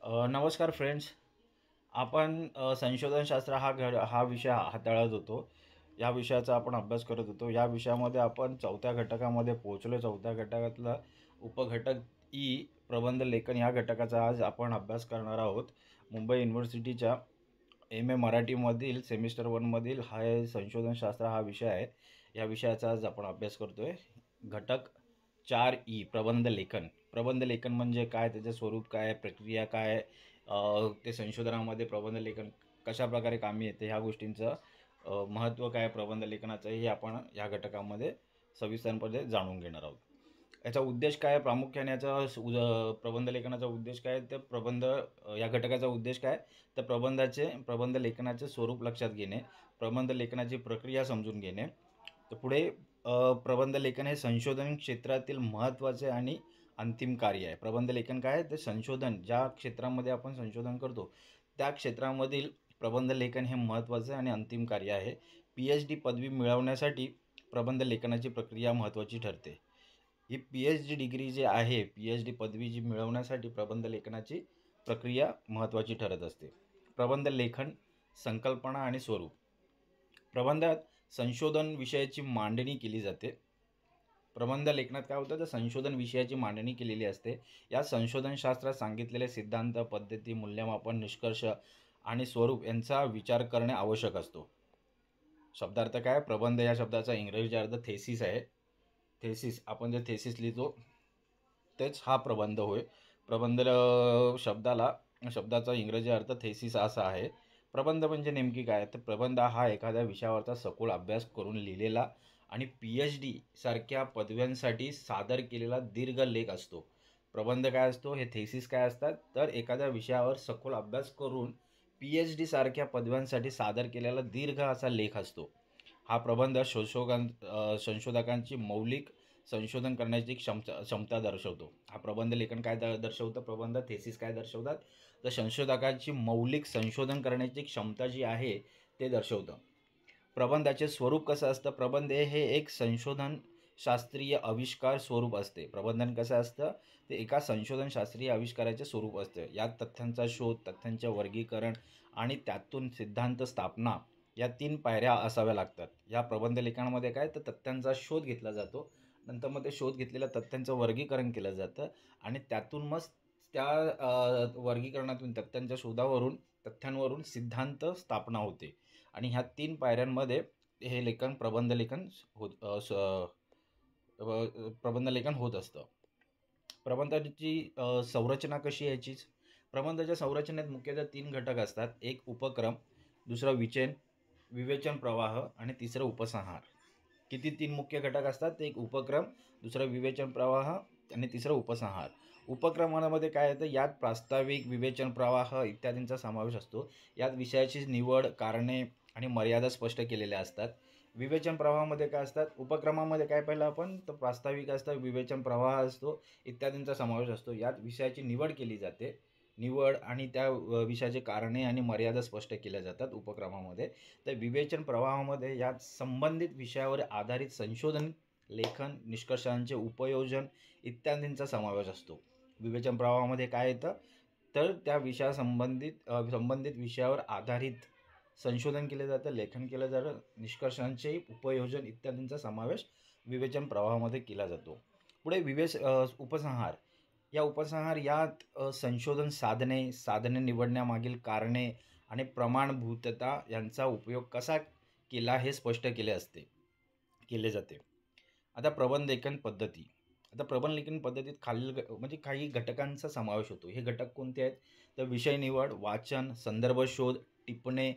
नमस्कार फ्रेंड्स. आपण संशोधनशास्त्र हा विषय हाताळत होतो. या विषयाचा आपण अभ्यास करत होतो. या विषयामध्ये आपण चौथ्या घटकामध्ये पोहोचलो. चौथ्या घटकातला उपघटक ई प्रबंध लेखन या घटकाचा आज आपण अभ्यास करणार आहोत. मुंबई युनिव्हर्सिटीच्या एम ए मराठीमधील सेमिस्टर 1मधील संशोधनशास्त्र हा विषय आहे. या विषयाचा आज आपण अभ्यास करतोय. घटक 4 प्रबंध लेखन. प्रबंध लेखन म्हणजे काय, त्याचं स्वरूप काय, प्रक्रिया काय, ते संशोधनामध्ये प्रबंध लेखन कशा प्रकारे कामी येते, ह्या गोष्टींचं महत्त्व काय प्रबंध लेखनाचं, हे आपण या घटकामध्ये सविस्तरपणे जाणून घेणार आहोत. याचा उद्देश काय, प्रामुख्याने प्रबंध लेखनाचा उद्देश काय, तर या घटकाचा उद्देश काय, तर प्रबंध लेखनाचे स्वरूप लक्षात घेणे, प्रबंध लेखनाची प्रक्रिया समजून घेणे. तर पुढे प्रबंध लेखन हे संशोधन क्षेत्रातील महत्त्वाचे आणि अंतिम कार्य आहे. प्रबंध लेखन काय आहे, ते संशोधन, ज्या क्षेत्रामध्ये आपण संशोधन करतो त्या क्षेत्रामधील प्रबंध लेखन हे महत्त्वाचे आणि अंतिम कार्य आहे. PhD पदवी मिळवण्यासाठी प्रबंध लेखनाची प्रक्रिया महत्त्वाची ठरते. ही PhD डिग्री जी आहे, PhD पदवी जी मिळवण्यासाठी प्रबंध लेखनाची प्रक्रिया महत्त्वाची ठरत असते. प्रबंध लेखन, संकल्पना आणि स्वरूप. प्रबंधात संशोधन विषयाची मांडणी केली जाते. प्रबंध लेखनात काय होतं, तर संशोधन विषयाची मांडणी केलेली असते. या संशोधनशास्त्रात सांगितलेले सिद्धांत, पद्धती, मूल्यमापन, निष्कर्ष आणि स्वरूप यांचा विचार करणे आवश्यक असतो. शब्दार्थ काय, प्रबंध या शब्दाचा इंग्रजी अर्थ थेसिस आहे. थेसिस, आपण जे थेसिस लिहितो तेच हा प्रबंध होय. प्रबंध शब्दाचा इंग्रजी अर्थ थेसिस असा आहे. प्रबंध म्हणजे नेमकी काय, तर प्रबंध हा एखाद्या विषयावरचा सखोल अभ्यास करून लिहिलेला आणि PhD सारख्या पदव्यांसाठी सादर केलेला दीर्घ लेख असतो. प्रबंध काय असतो, हे थेसिस काय असतात, तर एखाद्या विषयावर सखोल अभ्यास करून PhD सारख्या पदव्यांसाठी सादर केलेला दीर्घ असा लेख असतो. हा प्रबंध संशोधकांची मौलिक संशोधन करण्याची क्षमता दर्शवतो. हा प्रबंध लेखन काय दर्शवतं, प्रबंध थेसिस काय दर्शवतात, तर संशोधकांची मौलिक संशोधन करण्याची क्षमता जी आहे ते दर्शवतं. प्रबंधाचे स्वरूप कसं असतं, प्रबंध हे एक संशोधन शास्त्रीय आविष्कार स्वरूप असते. प्रबंधन कसं असतं, ते एका संशोधन शास्त्रीय आविष्काराचे स्वरूप असतं. यात तथ्यांचा शोध, तथ्यांचे वर्गीकरण आणि त्यातून सिद्धांत स्थापना या 3 पायऱ्या असाव्या लागतात. या प्रबंध लेखनामध्ये काय, तर तथ्यांचा शोध घेतला जातो, नंतर मग ते शोध घेतलेल्या तथ्यांचं वर्गीकरण केलं जातं आणि त्यातून मग त्या वर्गीकरणातून, तथ्यांवरून सिद्धांत स्थापना होते. आणि ह्या 3 पायऱ्यांमध्ये हे लेखन, प्रबंध लेखन होत असतं. प्रबंधाची संरचना कशी याचीच, प्रबंधाच्या संरचनेत मुख्यतः 3 घटक असतात. एक उपक्रम, दुसरा विवेचन प्रवाह आणि तिसरं उपसंहार. किती 3 मुख्य घटक असतात, एक उपक्रम, दुसरा विवेचन प्रवाह आणि तिसरं उपसंहार. उपक्रमामध्ये काय येतं, यात प्रास्ताविक, विवेचन प्रवाह इत्यादींचा समावेश असतो. यात विषयाची निवड, कारणे आणि मर्यादा स्पष्ट केलेल्या असतात. विवेचन प्रवाहामध्ये काय असतात, उपक्रमामध्ये काय पाहिलं आपण, तर प्रास्ताविक असतं, विवेचन प्रवाह असतो, इत्यादींचा समावेश असतो. यात विषयाची निवड केली जाते. निवड आणि त्या विषयाचे कारणे आणि मर्यादा स्पष्ट केल्या जातात उपक्रमामध्ये. तर विवेचन प्रवाहामध्ये यात संबंधित विषयावर आधारित संशोधन, लेखन, निष्कर्षांचे उपयोजन इत्यादींचा समावेश असतो. विवेचन प्रवाहामध्ये काय येतं, तर त्या संबंधित विषयावर आधारित संशोधन केलं जातं, लेखन केलं जातं, निष्कर्षांचे उपयोजन इत्यादींचा समावेश विवेचन प्रवाहामध्ये केला जातो. पुढे उपसंहार. यात संशोधन साधने निवडण्यामागील कारणे आणि प्रमाणभूतता यांचा उपयोग कसा केला हे स्पष्ट केले जाते. आता प्रबंध लेखन पद्धतीत काही घटकांचा समावेश होतो. हे घटक कोणते आहेत, तर विषय निवड, वाचन, संदर्भ शोध, टिपणे,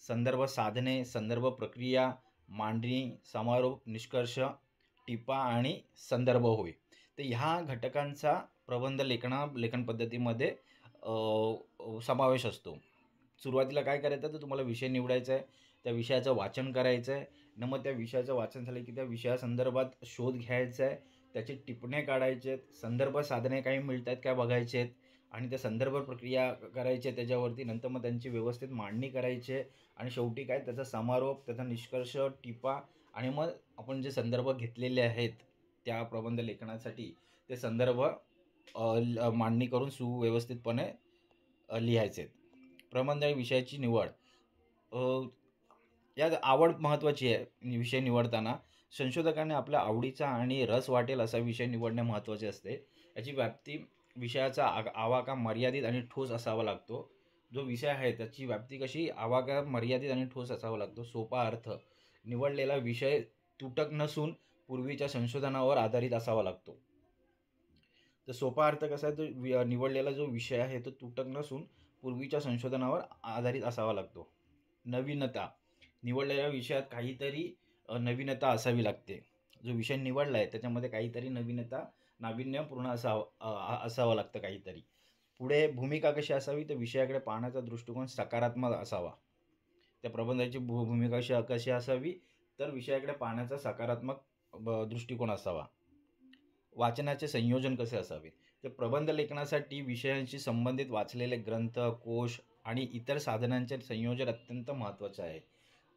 संदर्भ साधने, संदर्भ प्रक्रिया, मांडणी, समारोप, निष्कर्ष, टिपा आणि संदर्भ होय. तर ह्या घटकांचा प्रबंध लेखन पद्धतीमध्ये समावेश असतो. सुरुवातीला काय करायचं, तर तुम्हाला विषय निवडायचा आहे, त्या विषयाचं वाचन करायचं आहे. मग त्या विषयाचं वाचन झालं की त्या विषयासंदर्भात शोध घ्यायचा आहे, त्याचे टिपणे काढायचे आहेत, संदर्भ साधने काही मिळत आहेत काय बघायचे आहेत आणि त्या संदर्भ प्रक्रिया करायची आहे त्याच्यावरती. नंतर मग त्यांची व्यवस्थित मांडणी करायची आहे आणि शेवटी काय, त्याचा समारोप, त्याचा निष्कर्ष, टिपा आणि मग आपण जे संदर्भ घेतलेले आहेत त्या प्रबंध लेखनासाठी ते संदर्भ मांडणी करून सुव्यवस्थितपणे लिहायचे. प्रबंध विषयाची निवड, यात आवड महत्त्वाची आहे. विषय निवडताना संशोधकाने आपल्या आवडीचा आणि रस वाटेल असा विषय निवडणे महत्त्वाचे असते. याची व्याप्ती, विषयाचा आवाका मर्यादित आणि ठोस असावा लागतो. जो विषय आहे त्याची व्याप्ती कशी, आवाका मर्यादित आणि ठोस असावा लागतो. सोपा अर्थ, निवडलेला विषय तुटक नसून पूर्वीच्या संशोधनावर आधारित असावा लागतो. तर सोपा अर्थ कसा आहे, तो निवडलेला जो विषय आहे तो तुटक नसून पूर्वीच्या संशोधनावर आधारित असावा लागतो. नवीनता, निवडलेल्या विषयात काहीतरी नवीनता असावी लागते. जो विषय निवडला आहे त्याच्यामध्ये काहीतरी नाविन्यपूर्ण असावं लागतं काहीतरी. पुढे भूमिका कशी असावी, तर विषयाकडे पाहण्याचा दृष्टिकोन सकारात्मक असावा. त्या प्रबंधाची भूमिका कशी असावी, तर विषयाकडे पाहण्याचा सकारात्मक दृष्टिकोन असावा. वाचनाचे संयोजन कसे असावे, तर प्रबंध लेखनासाठी विषयांशी संबंधित वाचलेले ग्रंथ, कोश आणि इतर साधनांचे संयोजन अत्यंत महत्त्वाचे आहे.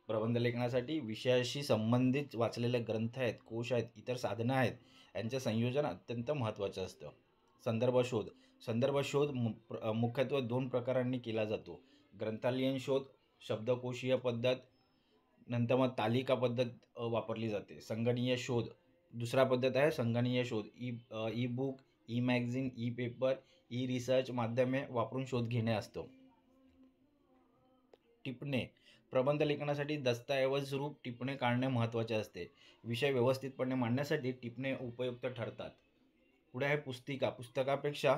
प्रबंध लेखनासाठी विषयाशी संबंधित वाचलेले ग्रंथ आहेत, कोश आहेत, इतर साधनं आहेत, यांचे संयोजन अत्यंत महत्त्वाचं असतं. संदर्भ शोध मुख्यत्वे 2 प्रकारांनी केला जातो. ग्रंथालयीन शोध, शब्दकोशीय पद्धत, नंतर मग तालिका पद्धत वापरली जाते. संगणकीय शोध, दुसरा पद्धत आहे संगणकीय शोध. E book, E magazine, E paper, E research माध्यमे वापरून शोध घेणे असतो. टिपणे, प्रबंध लेखनासाठी दस्तऐवज रूप टिपणे काढणे महत्त्वाचे असते. विषय व्यवस्थितपणे मांडण्यासाठी टिपणे उपयुक्त ठरतात. पुढे आहे पुस्तिका. पुस्तकापेक्षा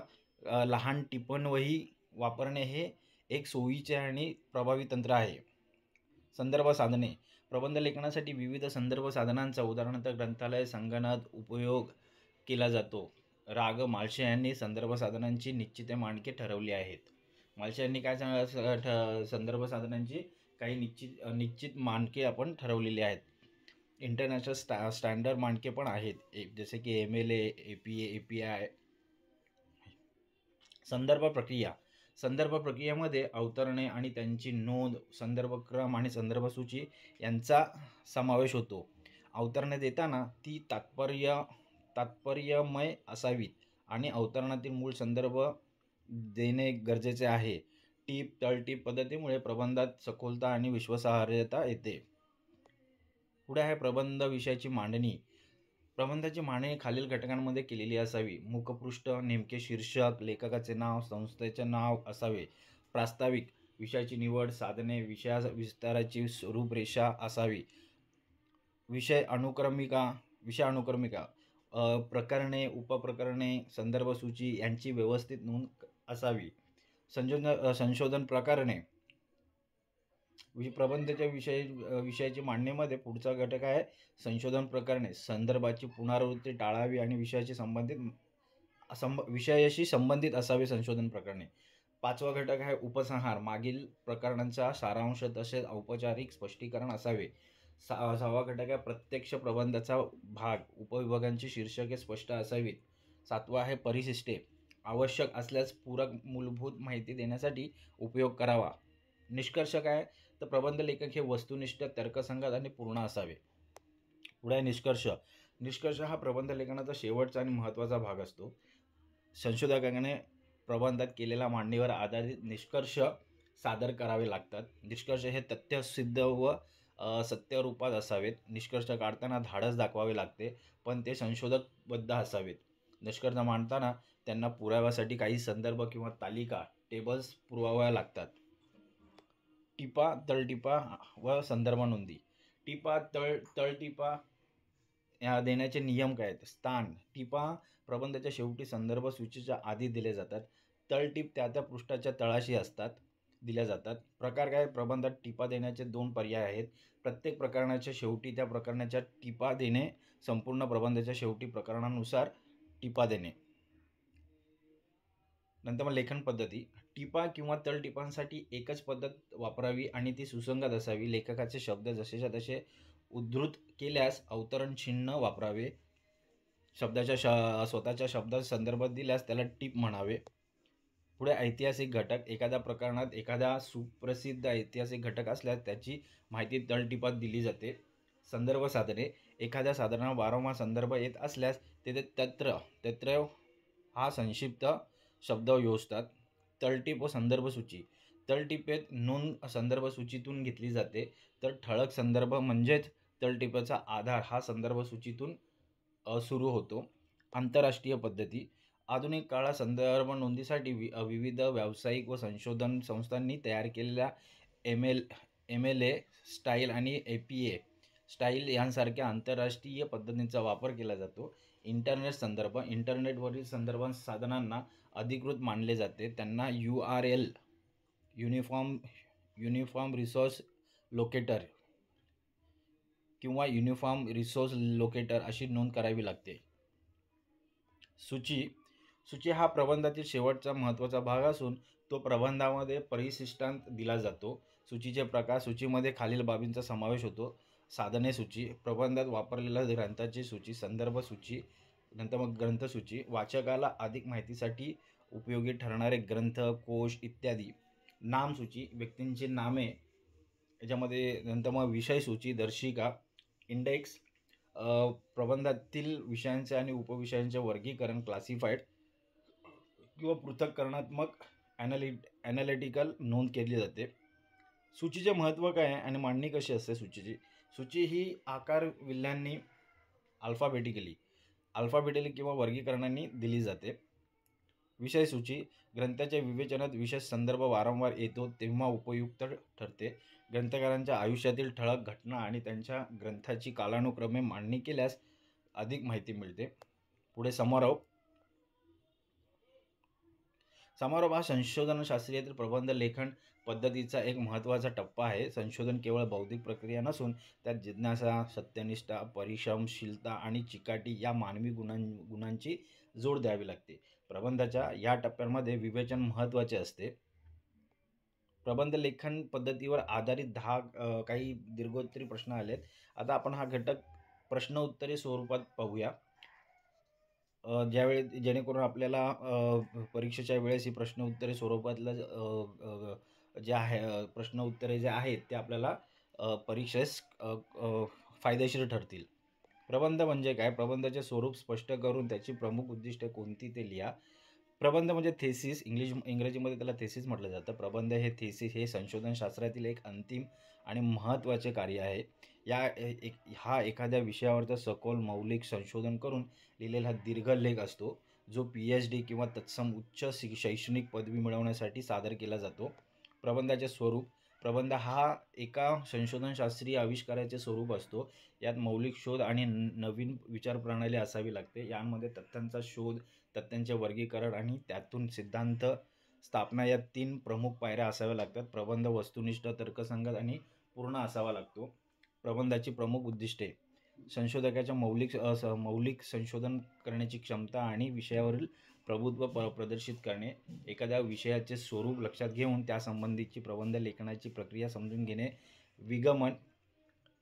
लहान टिपणवही वापरणे हे एक सोयीचे आणि प्रभावी तंत्र आहे. संदर्भ साधने, प्रबंध लेखनासाठी विविध संदर्भ साधनांचा उदाहरणार्थ ग्रंथालय, संगणक उपयोग केला जातो. राग माळशे यांनी संदर्भ साधनांची निश्चित मानके ठरवली आहेत. माळशे यांनी काय संदर्भ साधनांची काही निश्चित मानके आपण ठरवलेली आहेत. इंटरनॅशनल स्टँडर्ड मानके पण आहेत, जसे की MLA, APA, API. संदर्भ प्रक्रियेमध्ये अवतरणे आणि त्यांची नोंद, संदर्भक्रम आणि संदर्भसूची यांचा समावेश होतो. अवतरणे देताना ती तात्पर्यमय असावीत आणि अवतरणातील मूळ संदर्भ देणे गरजेचे आहे. टीप, तळटीप पद्धतीमुळे प्रबंधात सखोलता आणि विश्वासार्हता येते. पुढे आहे प्रबंध विषयाची मांडणी. प्रबंधाची मांडणी खालील घटकांमध्ये केलेली असावी. मुखपृष्ठ, नेमके शीर्षक, लेखकाचे नाव, संस्थेचे नाव असावे. प्रास्ताविक, विषयाची निवड, साधने, विषया विस्ताराची रूपरेषा असावी. विषय अनुक्रमिका, प्रकरणे, उपप्रकरणे, संदर्भसूची यांची व्यवस्थित नोंद असावी. संशोधन प्रकरणे, प्रबंधाच्या विषयाची मांडणीमध्ये पुढचा घटक आहे संशोधन प्रकरणे. संदर्भाची पुनरावृत्ती टाळावी आणि विषयाशी संबंधित असावे संशोधन प्रकरणे. 5वा घटक आहे उपसंहार, मागील प्रकरणांचा सारांश तसेच औपचारिक स्पष्टीकरण असावे. 6वा घटक आहे प्रत्यक्ष प्रबंधाचा भाग, उपविभागांची शीर्षके स्पष्ट असावीत. 7वा आहे परिशिष्टे, आवश्यक असल्यास पूरक मूलभूत माहिती देण्यासाठी उपयोग करावा. निष्कर्ष काय, तर प्रबंध लेखक हे वस्तुनिष्ठ, तर्कसंगत आणि पूर्ण असावे. पुढे निष्कर्ष हा प्रबंध लेखनाचा शेवटचा आणि महत्त्वाचा भाग असतो. संशोधकाने प्रबंधात केलेल्या मांडणीवर आधारित निष्कर्ष सादर करावे लागतात. निष्कर्ष हे तथ्यसिद्ध व सत्य रूपात असावेत. निष्कर्ष काढताना धाडस दाखवावे लागते, पण ते संशोधकबद्ध असावेत. निष्कर्ष मांडताना त्यांना पुराव्यासाठी काही संदर्भ किंवा तालिका, टेबल्स पुरवाव्या लागतात. टिपा, तळटीपा व संदर्भ नोंदी. टिपा, तळटीपा या देण्याचे नियम काय आहेत. स्थान, टिपा प्रबंधाच्या शेवटी संदर्भ सूचीच्या आधी दिले जातात. तळटीप त्या पृष्ठाच्या तळाशी दिल्या जातात. प्रकार काय, प्रबंधात टिपा देण्याचे 2 पर्याय आहेत. प्रत्येक प्रकरणाच्या शेवटी त्या प्रकरणाच्या टिपा देणे, संपूर्ण प्रबंधाच्या शेवटी प्रकरणानुसार टिपा देणे. नंतर मग लेखन पद्धती. टिपा किंवा तळटीपांसाठी एकच पद्धत वापरावी आणि ती सुसंगत असावी. लेखकाचे शब्द जसेच्या तसे उद्धृत केल्यास अवतरण चिन्ह वापरावे. स्वतःच्या शब्दात संदर्भ दिल्यास त्याला टिप म्हणावे. पुढे ऐतिहासिक घटक. एखाद्या प्रकरणात एखादा सुप्रसिद्ध ऐतिहासिक घटक असल्यास त्याची माहिती तळटीपात दिली जाते. संदर्भ साधने. एखाद्या साधनाला वारंवार संदर्भ येत असल्यास तेथे तत्र हा संक्षिप्त शब्द योजतात. तळटीप व संदर्भ सूची. तळटीपेत नोंद संदर्भ सूचीतून घेतली जाते, तर ठळक संदर्भ म्हणजेच तळटीपेचा आधार हा संदर्भ सूचीतून सुरू होतो. आंतरराष्ट्रीय पद्धती. आधुनिक काळात संदर्भ नोंदीसाठी विविध व्यावसायिक व संशोधन संस्थांनी तयार केलेल्या MLA स्टाईल आणि APA स्टाईल यांसारख्या आंतरराष्ट्रीय पद्धतींचा वापर केला जातो. इंटरनेट संदर्भ. इंटरनेटवरील संदर्भ साधनांना अधिकृत मानले जाते. त्यांना URL युनिफॉर्म रिसोर्स लोकेटर किंवा युनिफॉर्म रिसोर्स लोकेटर अशी नोंद करावी लागते. सूची. सूची हा प्रबंधातील शेवटचा महत्त्वाचा भाग असून तो प्रबंधामध्ये परिशिष्टांत दिला जातो. सूचीचे प्रकार. सूचीमध्ये खालील बाबींचा समावेश होतो. साधने सूची, प्रबंधात वापरलेल्या ग्रंथाची सूची, संदर्भ सूची, नंतर मग ग्रंथसूची, वाचकाला अधिक माहितीसाठी उपयोगी ठरणारे ग्रंथ, कोश इत्यादी. नामसूची, व्यक्तींची नामे, याच्यामध्ये नंतर मग विषय सूची, दर्शिका, इंडेक्स, प्रबंधातील विषयांचे आणि उपविषयांचे वर्गीकरण, क्लासिफाईड किंवा पृथक्करणात्मक ॲनालिटिकल नोंद केली जाते. सूचीचे महत्त्व काय आहे आणि मांडणी कशी असते सूचीची. सूची ही आकार विल्ह्यांनी अल्फाबेटिकली किंवा वर्गीकरणांनी दिली जाते. विषय सूची. ग्रंथाच्या विवेचनात विशेष संदर्भ वारंवार येतो तेव्हा उपयुक्त ठरते. ग्रंथकारांच्या आयुष्यातील ठळक घटना आणि त्यांच्या ग्रंथाची कालानुक्रमे मांडणी केल्यास अधिक माहिती मिळते. पुढे समारोप. समारोप हा संशोधनशास्त्रीयातील प्रबंध लेखन पद्धतीचा एक महत्त्वाचा टप्पा आहे. संशोधन केवळ बौद्धिक प्रक्रिया नसून त्यात जिज्ञासा, सत्यनिष्ठा, परिश्रमशीलता आणि चिकाटी या मानवी गुणांची जोड द्यावी लागते. प्रबंधाच्या या टप्प्यामध्ये विवेचन महत्त्वाचे असते. प्रबंध लेखन पद्धतीवर आधारित 10 काही दीर्घोत्तरी प्रश्न आलेत. आता आपण हा घटक प्रश्न उत्तरे स्वरूपात पाहूया. ज्यावेळी जेणेकरून आपल्याला परीक्षेच्या वेळेस ही प्रश्न उत्तरे स्वरूपातलं जे आहे प्रश्न उत्तरे जे आहेत ते आपल्याला परीक्षेस फायदेशीर ठरतील. प्रबंध म्हणजे काय? प्रबंधाचे स्वरूप स्पष्ट करून त्याची प्रमुख उद्दिष्टे कोणती ते लिहा. प्रबंध म्हणजे थेसिस, इंग्रजीमध्ये त्याला थेसिस म्हटलं जातं. प्रबंध हे थेसिस हे संशोधनशास्त्रातील एक अंतिम आणि महत्त्वाचे कार्य आहे. हा एखाद्या विषयावरचं सखोल मौलिक संशोधन करून लिहिलेला दीर्घ लेख असतो, जो PhD किंवा तत्सम उच्च शैक्षणिक पदवी मिळवण्यासाठी सादर केला जातो. प्रबंधाचे स्वरूप. प्रबंध हा एका संशोधनशास्त्रीय आविष्काराचे स्वरूप असतो. यात मौलिक शोध आणि नवीन विचारप्रणाली असावी लागते. यामध्ये तथ्यांचा शोध, तथ्यांचे वर्गीकरण आणि त्यातून सिद्धांत स्थापना या 3 प्रमुख पायऱ्या असाव्या लागतात. प्रबंध वस्तुनिष्ठ, तर्कसंगत आणि पूर्ण असावा लागतो. प्रबंधाची प्रमुख उद्दिष्टे. संशोधकाच्या मौलिक संशोधन करण्याची क्षमता आणि विषयावरील प्रभुत्व प्रदर्शित करणे. एखाद्या विषयाचे स्वरूप लक्षात घेऊन त्यासंबंधीची प्रबंध लेखनाची प्रक्रिया समजून घेणे. विगमन,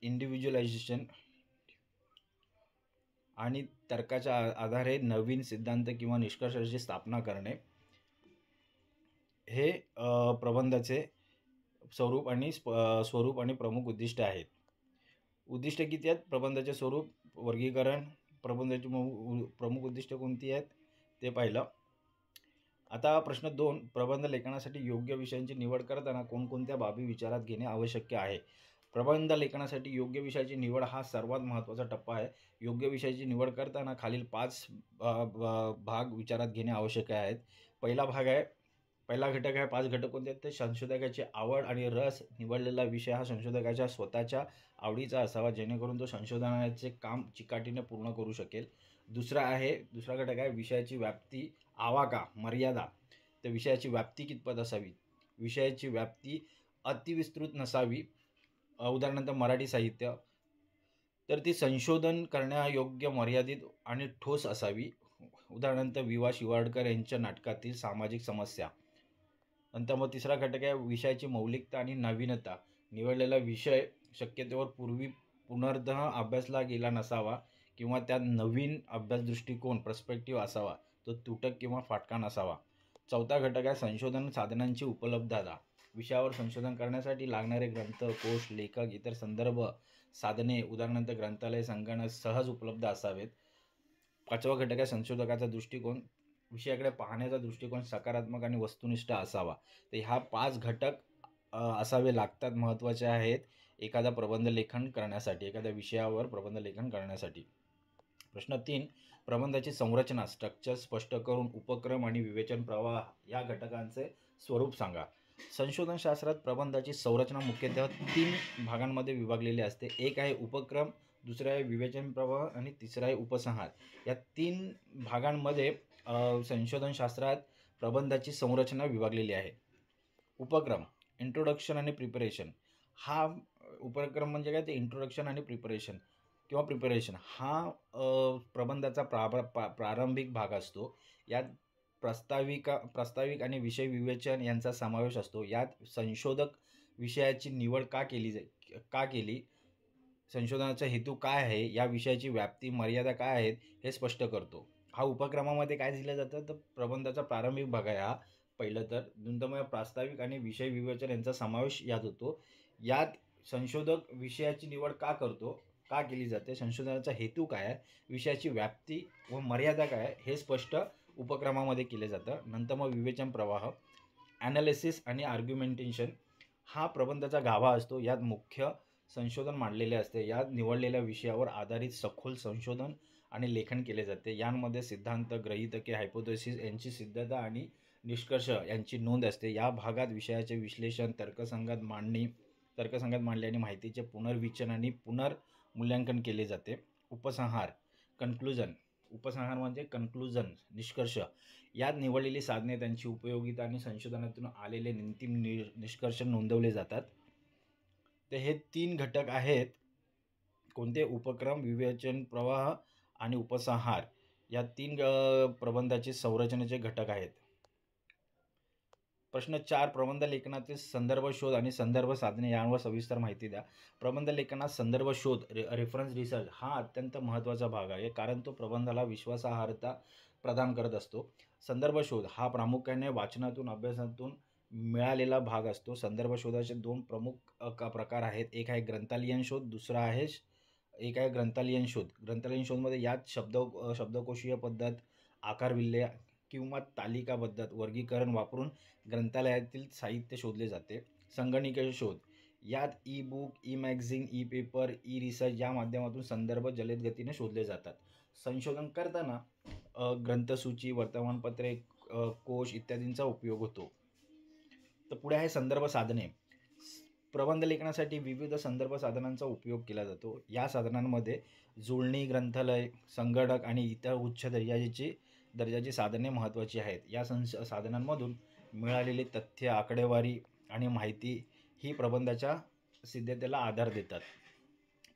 इंडिव्हिज्युअलायझेशन आणि तर्काच्या आधारे नवीन सिद्धांत किंवा निष्कर्षाची स्थापना करणे. हे प्रबंधाचे स्वरूप आणि प्रमुख उद्दिष्टे आहेत. उद्दिष्टे किती आहेत? प्रबंधाचे स्वरूप, वर्गीकरण, प्रबंधाची प्रमुख उद्दिष्टे कोणती आहेत ते पाहिलं. आता प्रश्न 2. प्रबंध लेखनासाठी योग्य विषयांची निवड करताना कोणकोणत्या बाबी विचारात घेणे आवश्यक आहे? प्रबंध लेखनासाठी योग्य विषयाची निवड हा सर्वात महत्त्वाचा टप्पा आहे. योग्य विषयाची निवड करताना खालील 5 भाग विचारात घेणे आवश्यक आहेत. पहिला घटक आहे. 5 घटक कोणते आहेत? ते संशोधकाची आवड आणि रस. निवडलेला विषय हा संशोधकाच्या स्वतःच्या आवडीचा असावा, जेणेकरून तो संशोधनाचे काम चिकाटीने पूर्ण करू शकेल. दुसरा घटक आहे विषयाची व्याप्ती, आवाका, मर्यादा. तर विषयाची व्याप्ती कितपत असावी? विषयाची व्याप्ती अतिविस्तृत नसावी. उदाहरणार्थ मराठी साहित्य, तर ती संशोधन करण्यायोग्य, मर्यादित आणि ठोस असावी. उदाहरणार्थ वि. शिवाडकर यांच्या नाटकातील सामाजिक समस्या. नंतर मग तिसरा घटक आहे विषयाची मौलिकता आणि नवीनता. निवडलेला विषय शक्यतोवर पूर्वी पुनर्दह अभ्यासला गेला नसावा किंवा त्यात नवीन अभ्यास दृष्टिकोन पर्स्पेक्टिव्ह असावा. तो तुटक किंवा फाटका नसावा. चौथा घटक आहे संशोधन साधनांची उपलब्धता. विषयावर संशोधन करण्यासाठी लागणारे ग्रंथ, कोश, लेखक, इतर संदर्भ साधने, उदाहरणार्थ ग्रंथालय, संगणक सहज उपलब्ध असावेत. 5वा घटक आहे संशोधकाचा दृष्टिकोन. विषयाकडे पाहण्याचा दृष्टिकोन सकारात्मक आणि वस्तुनिष्ठ असावा. तर ह्या 5 घटक असावे लागतात, महत्त्वाचे आहेत एखादा प्रबंध लेखन करण्यासाठी, एखाद्या विषयावर प्रबंध लेखन करण्यासाठी. प्रश्न 3, प्रबंधाची संरचना स्ट्रक्चर स्पष्ट करून उपक्रम आणि विवेचन प्रवाह या घटकांचे स्वरूप सांगा. संशोधन शास्त्रात प्रबंधाची संरचना मुख्यतः 3 भागांमध्ये विभागलेली असते. एक आहे उपक्रम, दुसरा आहे विवेचन प्रवाह आणि तिसरा आहे उपसंहार. या 3 भागांमध्ये संशोधन शास्त्रात प्रबंधाची संरचना विभागलेली आहे. उपक्रम, इंट्रोडक्शन आणि प्रिपरेशन. हा उपक्रम म्हणजे काय, ते इंट्रोडक्शन आणि प्रिपरेशन किंवा प्रिपरेशन हा प्रबंधाचा प्रारंभिक भाग असतो. यात प्रास्ताविक आणि विषय विवेचन यांचा समावेश असतो. यात संशोधक विषयाची निवड का केली, संशोधनाचा हेतू काय आहे, या विषयाची व्याप्ती मर्यादा काय आहेत हे स्पष्ट करतो. हा उपक्रमामध्ये काय दिलं जातं, तर प्रबंधाचा प्रारंभिक भाग आहे हा पहिलं. तर नंतर प्रास्ताविक आणि विषय विवेचन यांचा समावेश यात होतो. यात संशोधक विषयाची निवड का केली जाते, संशोधनाचा हेतू काय आहे, विषयाची व्याप्ती व मर्यादा काय आहे हे स्पष्ट उपक्रमामध्ये केले जातं. नंतर मग विवेचन प्रवाह, ॲनालिसिस आणि आर्ग्युमेंटेशन हा प्रबंधाचा गाभा असतो. यात मुख्य संशोधन मांडलेले असते. यात निवडलेल्या विषयावर आधारित सखोल संशोधन आणि लेखन केले जाते. यांमध्ये सिद्धांत, गृहीतके, हायपोथेसिस यांची सिद्धता आणि निष्कर्ष यांची नोंद असते. या भागात विषयाचे विश्लेषण, तर्कसंगत मांडणी आणि माहितीचे पुनर्विचन आणि पुनर्मूल्यांकन केले जाते. उपसंहार, उपसंहार म्हणजे कन्क्लुजन, निष्कर्ष. यात निवडलेली साधने, त्यांची उपयोगिता आणि संशोधनातून आलेले अंतिम निष्कर्ष नोंदवले जातात. तर हे 3 घटक आहेत कोणते, उपक्रम, विवेचन प्रवाह आणि उपसंहार. या 3 प्रबंधाचे संरचनेचे घटक आहेत. प्रश्न 4, प्रबंध लेखनातील संदर्भ शोध आणि संदर्भ साधने यांवर सविस्तर माहिती द्या. प्रबंध लेखनात संदर्भ शोध, रेफरन्स रिसर्च हा अत्यंत महत्त्वाचा भाग आहे, कारण तो प्रबंधाला विश्वासार्हता प्रदान करत असतो. संदर्भ शोध हा प्रामुख्याने वाचनातून, अभ्यासातून मिळालेला भाग असतो. संदर्भ शोधाचे 2 प्रमुख प्रकार आहेत. एक आहे ग्रंथालयीन शोध, एक आहे ग्रंथालयीन शोध. ग्रंथालयीन शोधमध्ये यात शब्दकोशीय पद्धत, आकारविल्हे किंवा तालिकाबद्ध वर्गीकरण वापरून ग्रंथालयातील साहित्य शोधले जाते. संगणकीय शोध, यात E book, E magazine, E paper, E research या माध्यमातून संदर्भ जलद गतीने शोधले जातात. संशोधन करताना ग्रंथसूची, वर्तमानपत्रे, कोश इत्यादींचा उपयोग होतो. तर पुढे आहे संदर्भ साधने. प्रबंध लेखनासाठी विविध संदर्भ साधनांचा उपयोग केला जातो. या साधनांमध्ये जुळणी, ग्रंथालय, संगणक आणि इतर उच्च दर्जाची साधने महत्त्वाची आहेत. या साधनांमधून मिळालेली तथ्य, आकडेवारी आणि माहिती ही प्रबंधाच्या सिद्धतेला आधार देतात.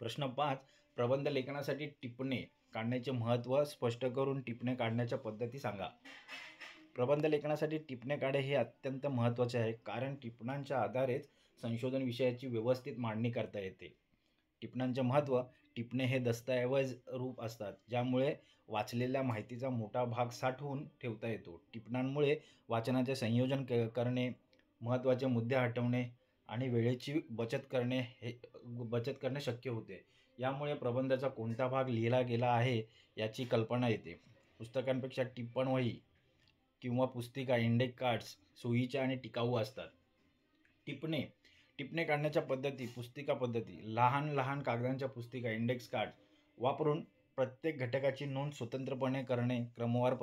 प्रश्न 5, प्रबंध लेखनासाठी टिपणे काढण्याचे महत्त्व स्पष्ट करून टिपणे काढण्याच्या पद्धती सांगा. प्रबंध लेखनासाठी टिपणे काढणे हे अत्यंत महत्त्वाचे आहे, कारण टिपणांच्या आधारेच संशोधन विषयाची व्यवस्थित मांडणी करता येते. टिपणांचे महत्त्व, टिपणे हे दस्तऐवज रूप असतात, ज्यामुळे वाचलेल्या माहितीचा मोठा भाग साठवून ठेवता येतो. टिपणांमुळे वाचनाचे संयोजन करणे, महत्त्वाचे मुद्दे हटवणे आणि वेळेची बचत करणे शक्य होते. यामुळे प्रबंधाचा कोणता भाग लिहिला गेला आहे याची कल्पना येते. पुस्तकांपेक्षा टिप्पणवही किंवा पुस्तिका, इंडेक्स कार्ड्स सोयीच्या आणि टिकाऊ असतात. टिपणे काढण्याच्या पद्धती, पुस्तिका पद्धती, लहान कागदांच्या पुस्तिका, इंडेक्स कार्ड वापरून प्रत्येक घटकाची नोंद स्वतंत्रपणे करणे. क्रमवार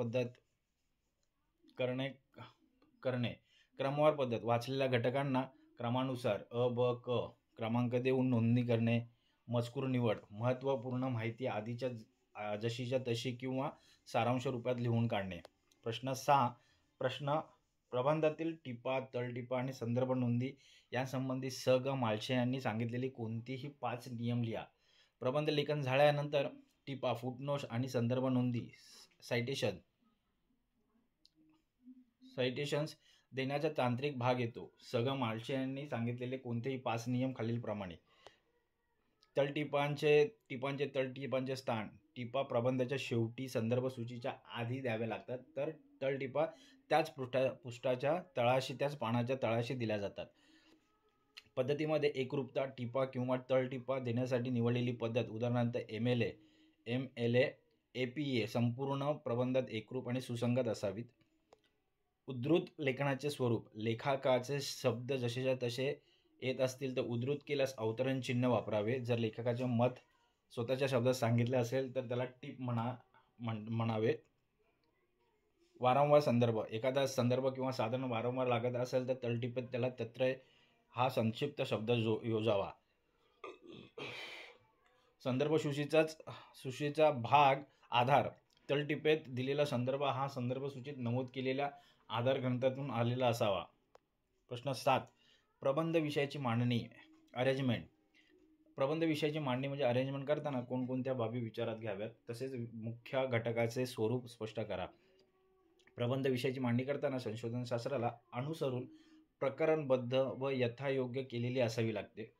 पद्धत, वाचलेल्या घटकांना क्रमानुसार अ, ब, क क्रमांक देऊन नोंदणी करणे. मजकूर निवड, महत्त्वपूर्ण माहिती आधीच्या जशीच्या तशी किंवा सारांश रूपात लिहून काढणे. प्रश्न 6, प्रबंधातील टिपा, तळटिपा आणि संदर्भ नोंदी यासंबंधी स. ग. मालशे यांनी सांगितलेली कोणतीही 5 नियम लिहा. प्रबंध लेखन झाल्यानंतर टिपा, फुटनोट्स आणि संदर्भ नोंदी, सायटेशन्स देण्याचा तांत्रिक भाग येतो. स. ग. मालशे यांनी सांगितलेले कोणतेही 5 नियम खालीलप्रमाणे. तळटिपांचे स्थान. टिपा प्रबंधाच्या शेवटी संदर्भ सूचीच्या आधी द्याव्या लागतात, तर तळटिपा त्याच पृष्ठाच्या तळाशी, त्याच पानाच्या तळाशी दिल्या जातात. पद्धतीमध्ये एकरूपता, टिपा किंवा तळटिपा देण्यासाठी निवडलेली पद्धत, उदाहरणार्थ MLA APA संपूर्ण प्रबंधात एकरूप आणि सुसंगत असावीत. उद्धृत लेखनाचे स्वरूप, लेखकाचे शब्द जसेच्या तसे येत असतील तर उद्धृत केल्यास अवतरण चिन्ह वापरावे. जर लेखकाचे मत स्वतःच्या शब्दात सांगितले असेल तर त्याला टिप म्हणावे. वारंवार संदर्भ, एखादा संदर्भ किंवा साधन वारंवार लागत असेल तर तळटीपेत त्याला तत्रय हा संक्षिप्त शब्द योजावा. संदर्भ सूचीचा भाग आधार, तळटीपेत दिलेला संदर्भ हा संदर्भ सूचीत नमूद केलेल्या आधार ग्रंथातून आलेला असावा. प्रश्न 7. प्रबंध विषयाची मांडणी, अरेंजमेंट. प्रबंध विषयाची मांडणी म्हणजे अरेंजमेंट करताना कोणकोणत्या बाबी विचारात घ्याव्यात, तसेच मुख्य घटकाचे स्वरूप स्पष्ट करा. प्रबंध विषयाची मांडणी करताना संशोधन शास्त्राला अनुसरून प्रकरणबद्ध व यथायोग्य केलेली असावी लागते.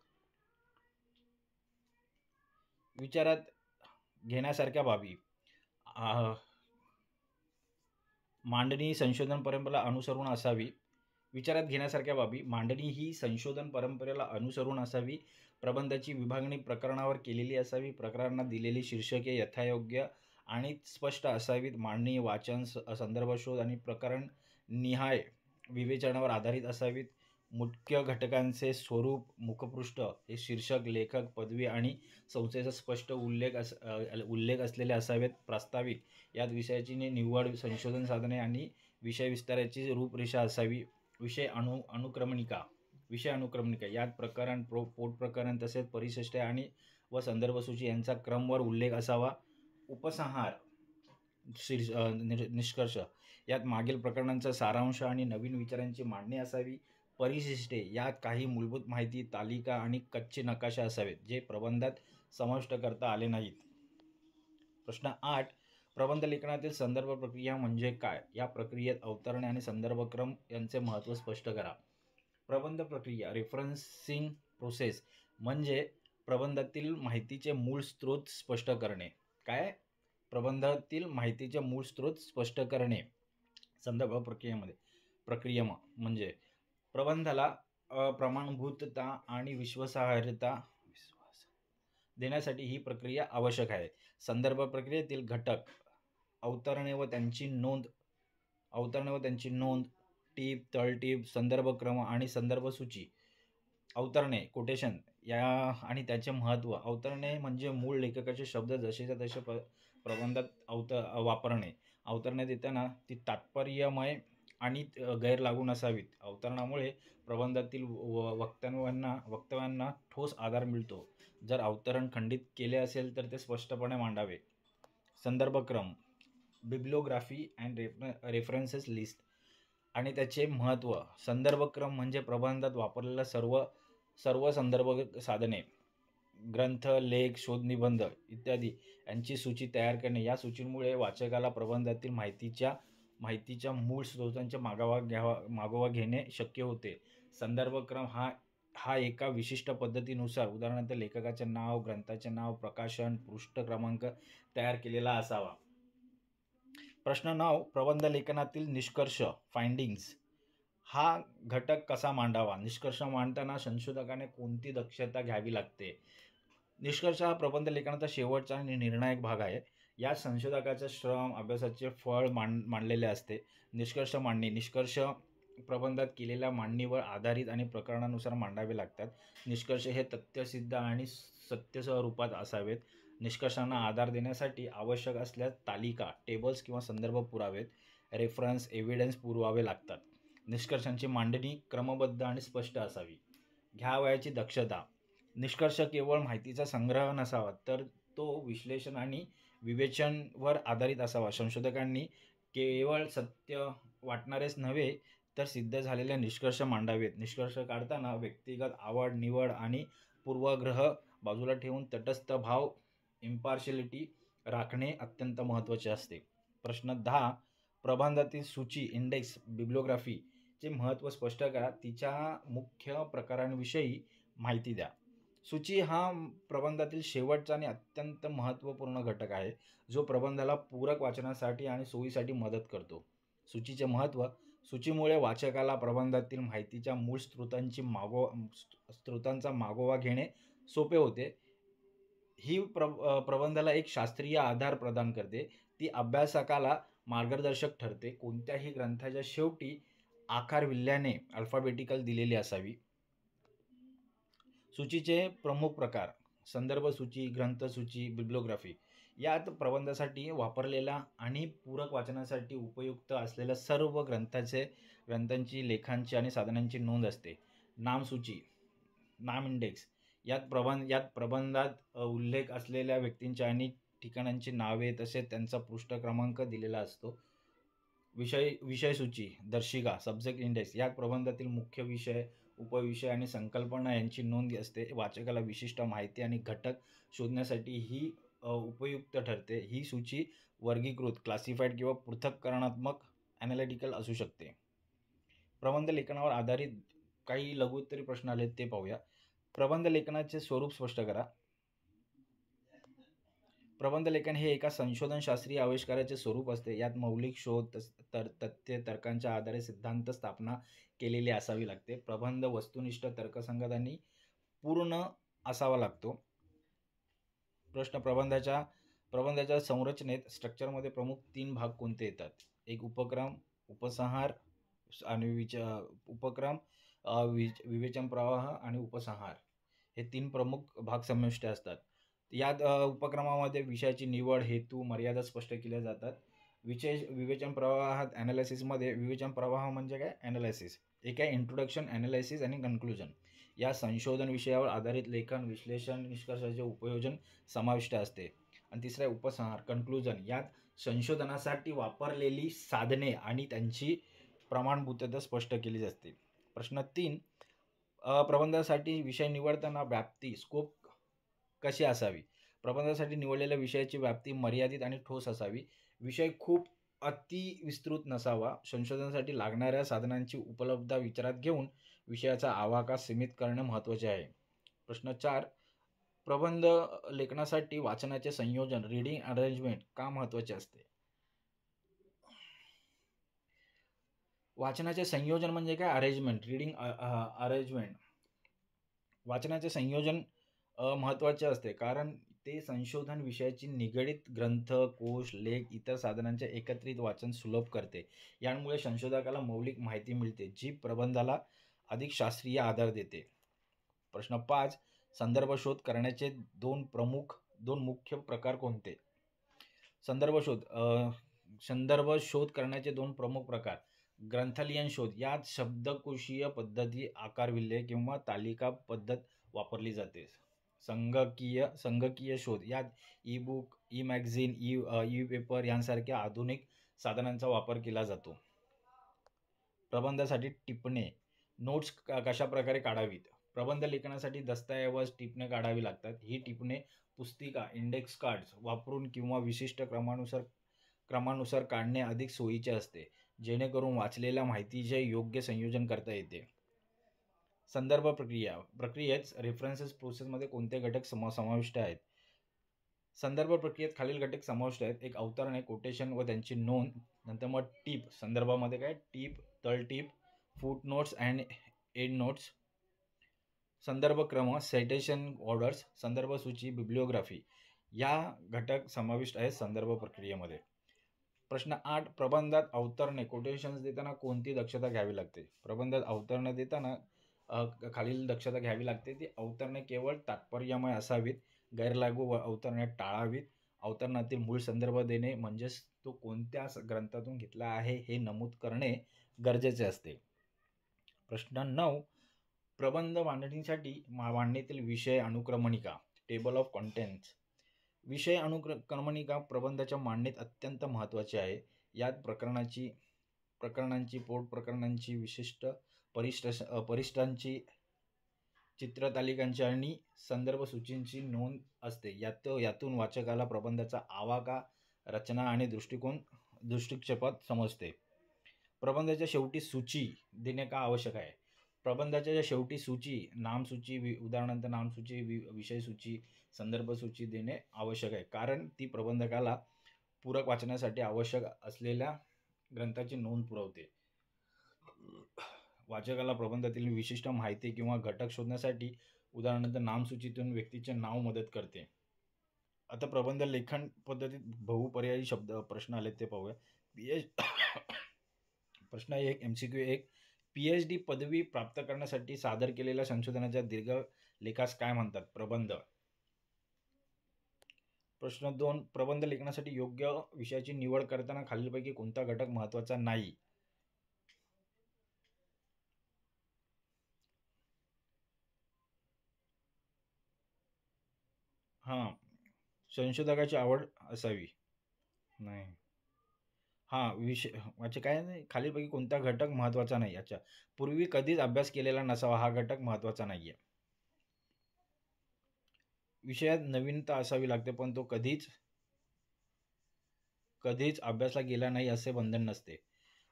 विचारात घेण्यासारख्या बाबी, मांडणी संशोधन परंपरेला अनुसरून असावी. विचारात घेण्यासारख्या बाबी, मांडणी ही संशोधन परंपरेला अनुसरून असावी. प्रबंधाची विभागणी प्रकरणावर केलेली असावी. प्रकरणांना दिलेली शीर्षके यथायोग्य आणि स्पष्ट असावीत. मांडणी वाचन, संदर्भ शोध आणि प्रकरण निहाय विवेचनावर आधारित असावीत. मुख्य घटकांचे स्वरूप, मुखपृष्ठ हे शीर्षक, लेखक, पदवी आणि संस्थेचा स्पष्ट उल्लेख असलेले असावेत. प्रास्ताविक, यात विषयाची निवड, संशोधन साधने आणि विषय विस्ताराची रूपरेषा असावी. विषय अनुक्रमणिका, यात प्रकरण, पोटप्रकरण तसेच परिशिष्टे आणि व संदर्भसूची यांचा क्रमवार उल्लेख असावा. उपसंहार, निष्कर्ष, यात मागील प्रकरणांचा सारांश आणि नवीन विचारांची मांडणी असावी. परिशिष्टे, यात काही मूलभूत माहिती, तालिका आणि कच्चे नकाशे असावेत जे प्रबंधात समाविष्ट करता आले नाहीत. प्रश्न 8. प्रबंध लेखनातील संदर्भ प्रक्रिया म्हणजे काय? या प्रक्रियेत अवतरणे आणि संदर्भक्रम यांचे महत्त्व स्पष्ट करा. प्रबंध प्रक्रिया, रेफरन्सिंग प्रोसेस, म्हणजे प्रबंधातील माहितीचे मूळ स्रोत स्पष्ट करणे. काय? प्रबंधातील माहितीचे मूळ स्रोत स्पष्ट करणे. संदर्भ प्रक्रिया म्हणजे प्रबंधाला प्रमाणभूतता आणि विश्वासार्हता देण्यासाठी ही प्रक्रिया आवश्यक आहे. संदर्भ प्रक्रियेतील घटक, अवतरणे व त्यांची नोंद, टीप, तळटीप, संदर्भक्रम आणि संदर्भसूची. अवतरणे, कोटेशन या आणि त्याचे महत्त्व. अवतरणे म्हणजे मूळ लेखकाचे शब्द जसेच्या तसे प्रबंधात वापरणे. अवतरणे देताना ती तात्पर्यमय आणि गैरलागू नसावीत. अवतरणामुळे प्रबंधातील वक्तव्यांना ठोस आधार मिळतो. जर अवतरण खंडित केले असेल तर ते स्पष्टपणे मांडावे. संदर्भक्रम, बिब्लिओग्राफी अँड रेफरन्सेस लिस्ट आणि त्याचे महत्त्व. संदर्भक्रम म्हणजे प्रबंधात वापरलेल्या सर्व संदर्भ साधने, ग्रंथ, लेख, शोधनिबंध इत्यादी यांची सूची तयार करणे. या सूचीमुळे वाचकाला प्रबंधातील माहितीच्या मूळ स्रोतांचा मागोवा घेणे शक्य होते. संदर्भक्रम हा एका विशिष्ट पद्धतीनुसार, उदाहरणार्थ लेखकाचे नाव, ग्रंथाचे नाव, प्रकाशन, पृष्ठ क्रमांक तयार केलेला असावा. प्रश्न 9. प्रबंध लेखनातील निष्कर्ष, फाइंडिंग्स, हा घटक कसा मांडावा? निष्कर्ष मांडताना संशोधकाने कोणती दक्षता घ्यावी लागते? निष्कर्ष हा प्रबंध लेखनाचा शेवटचा आणि निर्णायक भाग आहे. या संशोधकाच्या श्रम, अभ्यासाचे फळ मांडलेले असते. निष्कर्ष मांडणी, निष्कर्ष प्रबंधात केलेल्या मांडणीवर आधारित आणि प्रकरणानुसार मांडावे लागतात. निष्कर्ष हे तथ्यसिद्ध आणि सत्यसह रूपात असावेत. निष्कर्षांना आधार देण्यासाठी आवश्यक असल्यास तालिका, टेबल्स किंवा संदर्भ पुरावेत, रेफरन्स, एव्हिडन्स पुरवावे लागतात. निष्कर्षांची मांडणी क्रमबद्ध आणि स्पष्ट असावी. घ्यावयाची दक्षता, निष्कर्ष केवळ माहितीचा संग्रह नसावा तर तो विश्लेषण आणि विवेचनवर आधारित असावा. संशोधकांनी केवळ सत्य वाटणारेच नव्हे तर सिद्ध झालेले निष्कर्ष मांडावेत. निष्कर्ष काढताना व्यक्तिगत आवड निवड आणि पूर्वग्रह बाजूला ठेवून तटस्थ भाव, इम्पार्शियलिटी राखणे अत्यंत महत्त्वाचे असते. प्रश्न 10. प्रबंधातील सूची, इंडेक्स, बिब्लिओग्राफी चे महत्त्व स्पष्ट करा. तिच्या मुख्य प्रकारांविषयी माहिती द्या. सूची हा प्रबंधातील शेवटचा आणि अत्यंत महत्त्वपूर्ण घटक आहे जो प्रबंधाला पूरक वाचनासाठी आणि सोयीसाठी मदत करतो. सूचीचे महत्त्व, सूचीमुळे वाचकाला प्रबंधातील माहितीच्या मूळ स्रोतांचा मागोवा घेणे सोपे होते. ही प्रबंधाला एक शास्त्रीय आधार प्रदान करते. ती अभ्यासकाला मार्गदर्शक ठरते. कोणत्याही ग्रंथाच्या शेवटी आकारविल्ल्याने अल्फाबेटिकल दिलेली असावी. सूचीचे प्रमुख प्रकार: संदर्भ सूची, ग्रंथसूची, बिब्लिओग्राफी. यात प्रबंधासाठी वापरलेल्या आणि पूरक वाचनासाठी उपयुक्त असलेल्या सर्व ग्रंथांची, लेखांची आणि साधनांची नोंद असते. नामसूची, नाम इंडेक्स. यात प्रबंधात उल्लेख असलेल्या व्यक्तींच्या आणि ठिकाणांची नावे तसेच त्यांचा पृष्ठ क्रमांक दिलेला असतो. विषय सूची, दर्शिका, सब्जेक्ट इंडेक्स. यात प्रबंधातील मुख्य विषय, उपविषय आणि संकल्पना यांची नोंद असते. वाचकाला विशिष्ट माहिती आणि घटक शोधण्यासाठी ही उपयुक्त ठरते. ही सूची वर्गीकृत, क्लासिफाईड किंवा पृथक्करणात्मक ॲनालिटिकल असू शकते. प्रबंध लेखनावर आधारित काही लघुत्तरी प्रश्न आले ते पाहूया. प्रबंध लेखनाचे स्वरूप स्पष्ट करा. प्रबंध लेखन हे एका संशोधनशास्त्रीय आविष्काराचे स्वरूप असते. यात मौलिक शोध, तथ्य, तर्कांच्या आधारे सिद्धांत स्थापना केलेली असावी लागते. प्रबंध वस्तुनिष्ठ, तर्कसंगत आणि पूर्ण असावा लागतो. प्रश्न: प्रबंधाच्या संरचनेत, स्ट्रक्चरमध्ये प्रमुख 3 भाग कोणते येतात? एक उपक्रम, उपसंहार आणि विवेचन प्रवाह आणि उपसंहार हे 3 प्रमुख भाग समाविष्ट असतात. यात उपक्रमामध्ये विषयाची निवड, हेतू, मर्यादा स्पष्ट केल्या जातात. विवेचन प्रवाहात ॲनालिसिसमध्ये विवेचन प्रवाह म्हणजे काय? ॲनालिसिस. एक आहे इंट्रोडक्शन, ॲनालिसिस आणि कन्क्लुजन. या संशोधन विषयावर आधारित लेखन, विश्लेषण, निष्कर्षाचे उपयोजन समाविष्ट असते. आणि तिसरा आहे उपसंहार, कन्क्लुजन. यात संशोधनासाठी वापरलेली साधने आणि त्यांची प्रमाणभूतता स्पष्ट केली जाते. प्रश्न 3: प्रबंधासाठी विषय निवडताना व्याप्ती, स्कोप कशी असावी? प्रबंधासाठी निवडलेल्या विषयाची व्याप्ती मर्यादित आणि ठोस असावी. विषय खूप अति विस्तृत नसावा. संशोधनासाठी लागणाऱ्या साधनांची उपलब्धता विचारात घेऊन विषयाचा आवाका सीमित करणे महत्त्वाचे आहे. प्रश्न 4: प्रबंध लेखनासाठी वाचनाचे संयोजन, रीडिंग अरेंजमेंट का महत्त्वाचे असते? वाचनाचे संयोजन म्हणजे काय? Arrangement, reading arrangement. वाचनाचे संयोजन महत्त्वाचे असते कारण ते संशोधन विषयाची निगडित ग्रंथ, कोश, लेख, इतर साधनांचे एकत्रित वाचन सुलभ करते. यामुळे संशोधकाला मौलिक माहिती मिळते, जी प्रबंधाला अधिक शास्त्रीय आधार देते. प्रश्न 5: संदर्भ शोध करण्याचे दोन मुख्य प्रकार कोणते? संदर्भ शोध करण्याचे 2 प्रमुख प्रकार: ग्रंथालयीन शोध. यात शब्दकोशीय पद्धती, आकारविल्हे किंवा तालिका पद्धत वापरली जाते. संगणकीय शोध. यात ई-बुक, ई-मॅगझिन, ई-पेपर यांसारख्या आधुनिक साधनांचा वापर केला जातो. प्रबंधासाठी टिपणे, नोट्स कशा प्रकारे काढावीत? प्रबंध लेखनासाठी दस्तऐवज, टिपणे काढावी लागतात. ही टिपणे पुस्तिका, इंडेक्स कार्ड्स वापरून किंवा विशिष्ट क्रमानुसार काढणे अधिक सोयीचे असते, जेणेकरून वाचलेल्या माहितीचे योग्य संयोजन करता येते. संदर्भ प्रक्रियेत रेफरन्सेस प्रोसेसमध्ये कोणते घटक समाविष्ट आहेत? संदर्भ प्रक्रियेत खालील घटक समाविष्ट आहेत. एक अवतरणे, कोटेशन व त्यांची नोंद. नंतर मग टीप. संदर्भामध्ये काय? टीप, तळटीप, फूट नोट्स अँड एंड नोट्स. संदर्भ क्रम, सायटेशन ऑर्डर्स, संदर्भ सूची, बिब्लिओग्राफी या घटक समाविष्ट आहेत संदर्भ प्रक्रियेमध्ये. प्रश्न 8: प्रबंधात अवतरणे, कोटेशन्स देताना कोणती दक्षता घ्यावी लागते? प्रबंधात अवतरणे देताना खालील दक्षता घ्यावी लागते. ती अवतरणे केवळ तात्पर्यमय असावीत. गैरलागू अवतरणे टाळावीत. अवतरणातील मूळ संदर्भ देणे म्हणजेच तो कोणत्या ग्रंथातून घेतला आहे हे नमूद करणे गरजेचे असते. प्रश्न 9: प्रबंध मांडणीतील विषय अनुक्रमणिका, टेबल ऑफ कंटेंट्स. विषय अनुक्रमणिका प्रबंधाच्या मांडणीत अत्यंत महत्त्वाची आहे. यात प्रकरणांची, पोटप्रकरणांची, विशिष्ट परिशिष्टांची, चित्रतालिकांची आणि संदर्भ सूचींची नोंद असते. यातून वाचकाला प्रबंधाचा आवाका, रचना आणि दृष्टिक्षेपात समजते. प्रबंधाच्या शेवटी सूची देणे का आवश्यक आहे? प्रबंधाच्या शेवटी सूची, नामसूची, उदाहरणार्थ नामसूची, विषय सूची, संदर्भ सूची देणे आवश्यक आहे, कारण ती प्रबंधकाला पूरक वाचनासाठी आवश्यक असलेल्या ग्रंथाची नोंद पुरवते. वाचकाला प्रबंधातील विशिष्ट माहिती किंवा घटक शोधण्यासाठी उदाहरणार्थ नामसूचीतून व्यक्तीचे नाव मदत करते. आता प्रबंध लेखन पद्धतीत बहुपर्यायी शब्द प्रश्न आले ते पाहूया. पीएच प्रश्न 1 MCQ 1 PhD पदवी प्राप्त करण्यासाठी सादर केलेल्या संशोधनाच्या दीर्घ लेखास काय म्हणतात? प्रबंध. प्रश्न 2 प्रबंध लेखनासाठी योग्य विषयाची निवड करताना खालीलपैकी कोणता घटक महत्त्वाचा नाही? हां, संशोधकाची आवड असावी. नाही. हां, विषय म्हणजे काय नाही, खालीलपैकी कोणता घटक महत्त्वाचा नाही? अच्छा. पूर्वी कधीच अभ्यास केलेला नसावा हा घटक महत्त्वाचा नाहीये. विषयात नवीनता असावी लागते, पण तो कधीच अभ्यासला गेला नाही असे बंधन नसते.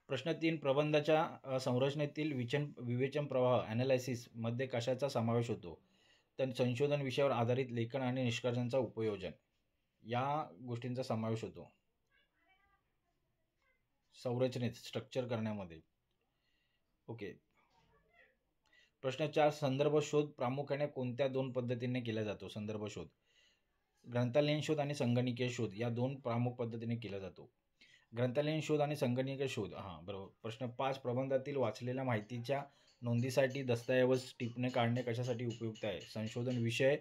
प्रश्न 3 प्रबंधाच्या संरचनेतील विवेचन प्रवाह ॲनालिसिस मध्ये कशाचा समावेश होतो? तर संशोधन विषयावर आधारित लेखन आणि निष्कर्षांचा उपयोजन या गोष्टींचा समावेश होतो संरचनेत, स्ट्रक्चर करण्यामध्ये. ओके. प्रश्न 4 संदर्भ शोध प्रामुख्याने कोणत्या 2 पद्धतीने केला जातो? संदर्भ शोध ग्रंथालयीन शोध आणि संगणकीय शोध या 2 प्रमुख पद्धतीने केला जातो. ग्रंथालयीन शोध आणि संगणकीय शोध. हां, बरोबर. प्रश्न 5 प्रबंधातील वाचलेल्या माहितीच्या नोंदीसाठी दस्तऐवज टिपणे काढणे कशासाठी उपयुक्त आहे? संशोधन विषय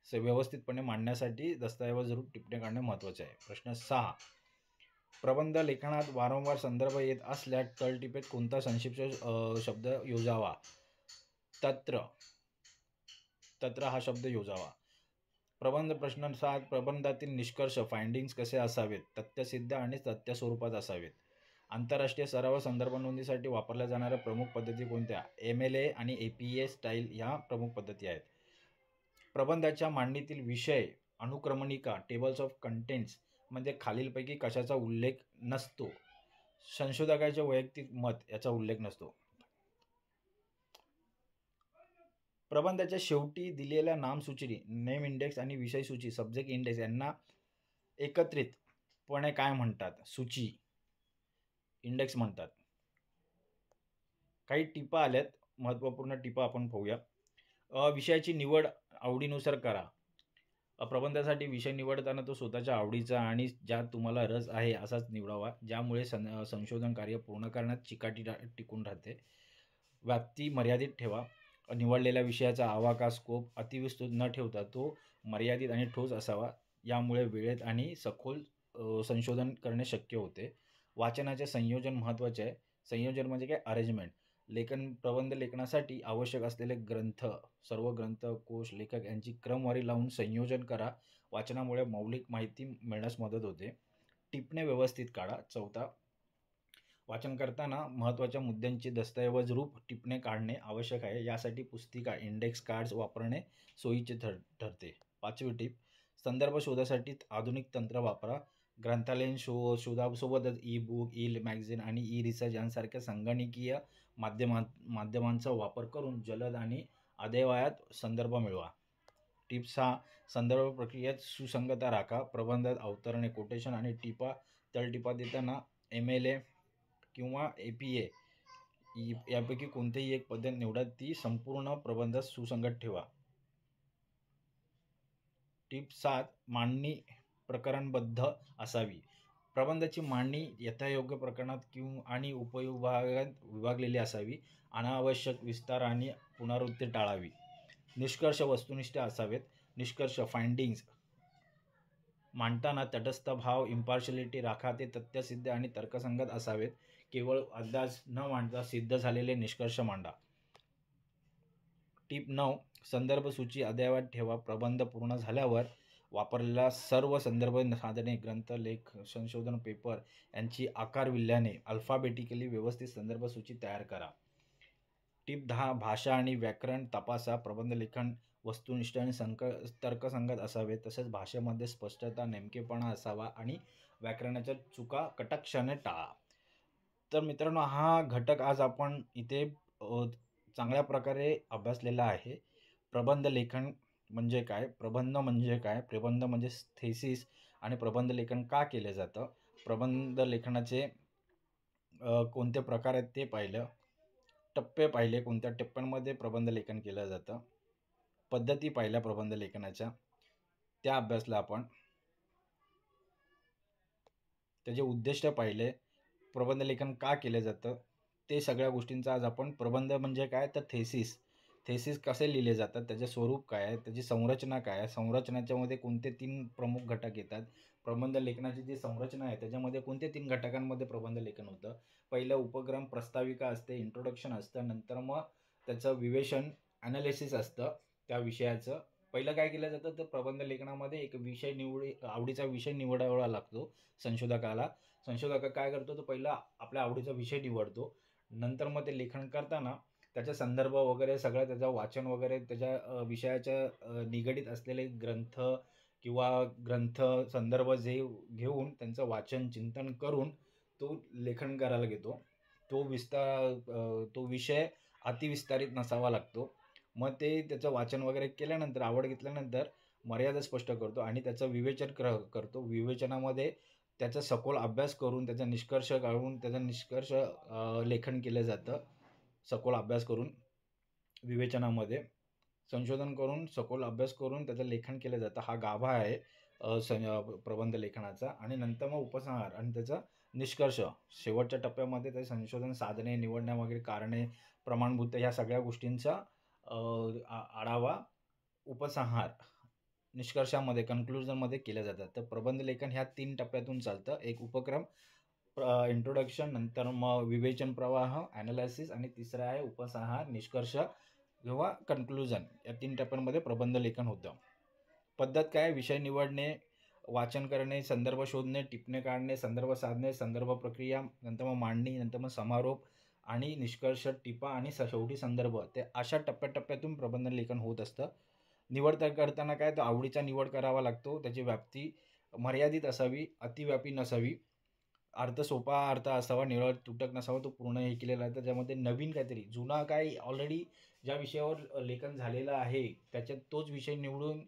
व्यवस्थितपणे मांडण्यासाठी दस्तऐवज रूप टिपणे काढणे महत्त्वाचे आहे. प्रश्न 6 प्रबंध लेखनात वारंवार संदर्भ येत असल्यास तळटीपेत कोणता संक्षिप्त शब्द योजावा? तत्र हा शब्द योजावा. प्रबंध प्रश्न 7 प्रबंधातील निष्कर्ष फाइंडिंग्स कसे असावेत? तथ्यसिद्ध आणि तथ्य स्वरूपात असावेत. आंतरराष्ट्रीय सराव संदर्भ नोंदीसाठी वापरल्या जाणाऱ्या प्रमुख पद्धती कोणत्या? MLA आणि APA स्टाईल ह्या प्रमुख पद्धती आहेत. प्रबंधाच्या मांडणीतील विषय अनुक्रमणिका टेबल्स ऑफ कंटेंट्स मध्ये खालीलपैकी कशाचा उल्लेख नसतो? संशोधकाचे वैयक्तिक मत याचा उल्लेख नसतो. प्रबंधाच्या शेवटी दिलेल्या नामसूची नेम इंडेक्स आणि विषय सूची सब्जेक्ट इंडेक्स यांना एकत्रितपणे काय म्हणतात? सूची इंडेक्स म्हणतात. काही टिपा आल्यात, महत्त्वपूर्ण टिपा आपण पाहूया. विषयाची निवड आवडीनुसार करा. प्रबंधासाठी विषय निवडताना तो स्वतःच्या आवडीचा आणि ज्यात तुम्हाला रस आहे असाच निवडावा, ज्यामुळे संशोधन कार्य पूर्ण करण्यात चिकाटी टिकून राहते. व्याप्ती मर्यादित ठेवा. निवडलेल्या विषयाचा आवाका स्कोप अतिविस्तृत न ठेवता तो मर्यादित आणि ठोस असावा. यामुळे वेळेत आणि सखोल संशोधन करणे शक्य होते. वाचनाचे संयोजन महत्त्वाचे आहे. संयोजन म्हणजे काय? अरेंजमेंट. प्रबंध लेखनासाठी आवश्यक असलेले ग्रंथ, सर्व ग्रंथ, कोश, लेखक यांची क्रमवारी लावून संयोजन करा. वाचनामुळे मौलिक माहिती मिळण्यास मदत होते. टिपणे व्यवस्थित काढा. 4 वाचन करताना महत्त्वाच्या मुद्द्यांची दस्तऐवज रूप टिपणे काढणे आवश्यक आहे. यासाठी पुस्तिका, इंडेक्स कार्ड्स वापरणे सोयीचे ठरते. 5वी टीप संदर्भ शोधासाठी आधुनिक तंत्र वापरा. ग्रंथालयीन शोधासोबतच ई-बुक, ई-मॅगझिन आणि ई-रिसर्च यांसारख्या संगणकीय माध्यमांचा वापर करून जलद आणि अद्ययावत संदर्भ मिळवा. टिप 6 संदर्भ प्रक्रियेत सुसंगतता राखा. प्रबंधात अवतरणे, कोटेशन आणि तळटीपा देताना MLA किंवा APA यापैकी कोणतीही एक पद्धत निवडा. ती संपूर्ण प्रबंधात सुसंगत ठेवा. टिप 7 मांडणी प्रकरणबद्ध असावी. प्रबंधाची मांडणी यथायोग्य प्रकरणात आणि उपविभागात विभागलेली असावी. अनावश्यक विस्तार आणि पुनरावृत्ती टाळावी. निष्कर्ष वस्तुनिष्ठ असावेत. निष्कर्ष फाइंडिंग्स मांडताना तटस्थ भाव, इम्पार्शियलिटी राखा. ते तथ्यसिद्ध आणि तर्कसंगत असावेत. केवळ अंदाज न मांडता सिद्ध झालेले निष्कर्ष मांडा. टिप 9 संदर्भ सूची अद्ययावत ठेवा. प्रबंध पूर्ण झाल्यावर वापरलेल्या सर्व संदर्भ साधने, ग्रंथ, लेख, संशोधन पेपर यांची आकारविल्ल्याने अल्फाबेटिकली व्यवस्थित संदर्भ सूची तयार करा. टिप 10 भाषा आणि व्याकरण तपासा. प्रबंध लेखन वस्तुनिष्ठ आणि तर्कसंगत असावे. तसेच भाषेमध्ये स्पष्टता, नेमकेपणा असावा आणि व्याकरणाच्या चुका कटाक्षाने टाळा. तर मित्रांनो, हा घटक आज आपण इथे चांगल्या प्रकारे अभ्यासलेला आहे. प्रबंध लेखन म्हणजे काय? प्रबंध म्हणजे काय? प्रबंध म्हणजे थेसिस आणि प्रबंध लेखन का केलं जातं? प्रबंध लेखनाचे कोणते प्रकार आहेत ते पाहिलं. टप्पे पाहिले, कोणत्या टप्प्यांमध्ये प्रबंध लेखन केलं जातं. पद्धती पाहिल्या प्रबंध लेखनाच्या, त्या अभ्यासला आपण. त्याचे उद्दिष्ट पाहिले, प्रबंध लेखन का केलं जातं, ते सगळ्या गोष्टींचा आज आपण प्रबंध म्हणजे काय तर थेसिस कसे लिहिले जातात, त्याचे स्वरूप काय आहे, त्याची संरचना काय आहे, संरचनाच्यामध्ये कोणते 3 प्रमुख घटक येतात, प्रबंध लेखनाची जी संरचना आहे त्याच्यामध्ये कोणत्या 3 घटकांमध्ये प्रबंध लेखन होतं. पहिलं उपक्रम प्रस्ताविका असते, इंट्रोडक्शन असतं, नंतर मग त्याचं विवेचन ॲनालिसिस असतं त्या विषयाचं. पहिलं काय केलं जातं तर प्रबंध लेखनामध्ये एक विषय आवडीचा विषय निवडावा लागतो संशोधकाला. संशोधक काय करतो तर पहिला आपल्या आवडीचा विषय निवडतो. नंतर मग ते लेखन करताना त्याचा संदर्भ वगैरे सगळं त्याचं वाचन वगैरे त्याच्या विषयाच्या निगडीत असलेले ग्रंथ किंवा ग्रंथ संदर्भ जे घेऊन त्यांचं वाचन चिंतन करून तो लेखन करायला घेतो. तो विषय अतिविस्तारित नसावा लागतो. मग ते त्याचं वाचन वगैरे केल्यानंतर आवड घेतल्यानंतर मर्यादा स्पष्ट करतो आणि त्याचं विवेचन करतो. विवेचनामध्ये त्याचा सखोल अभ्यास करून त्याचा निष्कर्ष काढून त्याचा निष्कर्ष लेखन केलं जातं. सखोल अभ्यास करून विवेचनामध्ये संशोधन करून सखोल अभ्यास करून त्याचं लेखन केलं जातं. हा गाभा आहे प्रबंध लेखनाचा. आणि नंतर मग उपसंहार आणि त्याचा निष्कर्ष. शेवटच्या टप्प्यामध्ये ते संशोधन साधने, निवडण्यामागील कारणे, प्रमाणभूत ह्या सगळ्या गोष्टींचा आढावा, उपसंहार, निष्कर्षामध्ये कन्क्लुजनमध्ये केल्या जातात. तर प्रबंध लेखन ह्या 3 टप्प्यातून चालतं. एक उपक्रम, इंट्रोडक्शन, नंतर मग विवेचन प्रवाह, ॲनालिसिस आणि तिसरा आहे उपसंहार, निष्कर्ष किंवा कन्क्लुजन. या 3 टप्प्यांमध्ये प्रबंध लेखन होतं. पद्धत काय? विषय निवडणे, वाचन करणे, संदर्भ शोधणे, टिपणे काढणे, संदर्भ साधणे, संदर्भ प्रक्रिया, नंतर मग मांडणी, नंतर मग समारोप आणि निष्कर्ष, टिपा आणि शेवटी संदर्भ. ते अशा टप्प्याटप्प्यातून प्रबंध लेखन होत असतं. निवड करताना काय तर आवडीचा निवड करावा लागतो. त्याची व्याप्ती मर्यादित असावी, अतिव्यापी नसावी, अर्थ सोपा अर्थ असावा, निळळ तुटक नसावा, तो पूर्ण हे केलेला आहे. त्याच्यामध्ये नवीन काहीतरी, जुना काही ऑलरेडी ज्या विषयावर लेखन झालेलं आहे त्याच्यात तोच विषय निवडून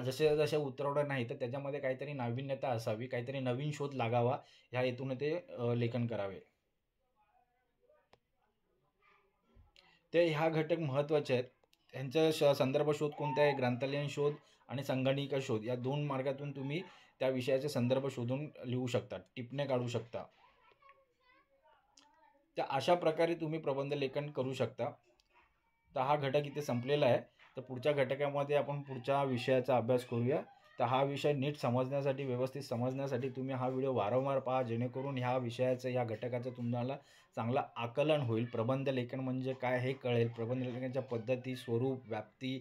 जसे जसे उतरवणं नाही तर त्याच्यामध्ये काहीतरी नाविन्यता असावी, काहीतरी नवीन शोध लागावा, ह्या हेतूने ते लेखन करावे. ते ह्या घटक महत्त्वाचे आहेत. त्यांचा संदर्भ शोध कोणता आहे? ग्रंथालयीन शोध आणि संगणकीय शोध या 2 मार्गातून तुम्ही त्या विषयाचे संदर्भ शोधून लिहू शकता, टिपणे काढू शकता. तर अशा प्रकारे तुम्ही प्रबंध लेखन करू शकता. तर हा घटक इथे संपलेला आहे. तर पुढच्या घटकामध्ये आपण पुढच्या विषयाचा अभ्यास करूया. तर हा विषय नीट समजण्यासाठी, व्यवस्थित समजण्यासाठी तुम्ही हा व्हिडिओ वारंवार पहा, जेणेकरून ह्या विषयाचं, या घटकाचं तुम्हाला चांगलं आकलन होईल. प्रबंध लेखन म्हणजे काय हे कळेल. प्रबंध लेखनाच्या पद्धती, स्वरूप, व्याप्ती,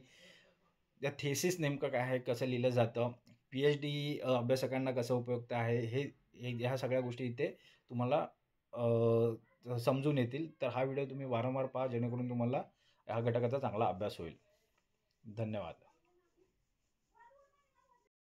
या थेसिस नेमकं काय आहे, कसं लिहिलं जातं, PhD अभ्यासकांना कसं उपयुक्त आहे, ह्या सगळ्या गोष्टी इथे तुम्हाला समजून येतील. तर हा व्हिडिओ तुम्ही वारंवार पहा, जेणेकरून तुम्हाला ह्या घटकाचा चांगला अभ्यास होईल. धन्यवाद.